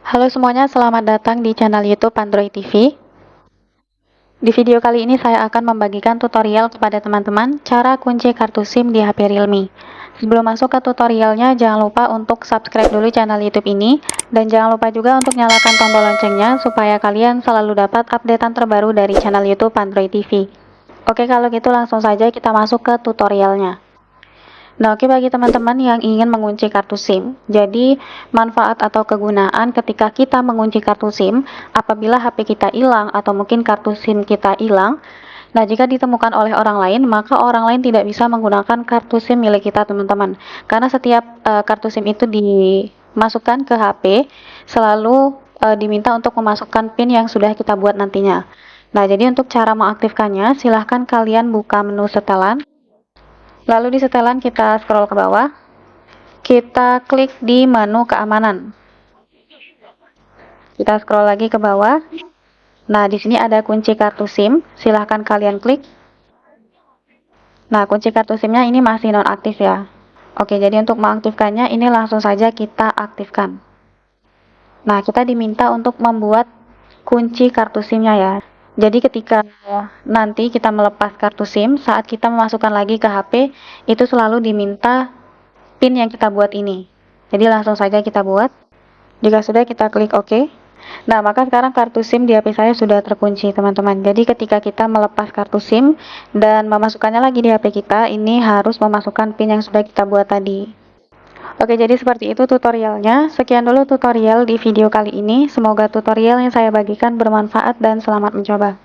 Halo semuanya, selamat datang di channel YouTube Android TV. Di video kali ini saya akan membagikan tutorial kepada teman-teman cara kunci kartu SIM di HP Realme. Sebelum masuk ke tutorialnya, jangan lupa untuk subscribe dulu channel YouTube ini dan jangan lupa juga untuk nyalakan tombol loncengnya supaya kalian selalu dapat updatean terbaru dari channel YouTube Android TV. Oke, kalau gitu langsung saja kita masuk ke tutorialnya. Nah, oke, bagi teman-teman yang ingin mengunci kartu SIM, jadi manfaat atau kegunaan ketika kita mengunci kartu SIM apabila HP kita hilang atau mungkin kartu SIM kita hilang. Nah, jika ditemukan oleh orang lain, maka orang lain tidak bisa menggunakan kartu SIM milik kita, teman-teman. Karena setiap kartu SIM itu dimasukkan ke HP, selalu diminta untuk memasukkan PIN yang sudah kita buat nantinya. Nah, jadi untuk cara mengaktifkannya, silahkan kalian buka menu setelan. Lalu di setelan kita scroll ke bawah, kita klik di menu keamanan. Kita scroll lagi ke bawah. Nah, di sini ada kunci kartu SIM, silahkan kalian klik. Nah, kunci kartu SIM-nya ini masih nonaktif ya. Oke, jadi untuk mengaktifkannya ini langsung saja kita aktifkan. Nah, kita diminta untuk membuat kunci kartu SIM-nya ya. Jadi ketika nanti kita melepas kartu SIM, saat kita memasukkan lagi ke HP, itu selalu diminta PIN yang kita buat ini. Jadi langsung saja kita buat. Jika sudah, kita klik OK. Nah, maka sekarang kartu SIM di HP saya sudah terkunci, teman-teman. Jadi ketika kita melepas kartu SIM dan memasukkannya lagi di HP kita, ini harus memasukkan PIN yang sudah kita buat tadi. Oke, jadi seperti itu tutorialnya. Sekian dulu tutorial di video kali ini. Semoga tutorial yang saya bagikan bermanfaat dan selamat mencoba.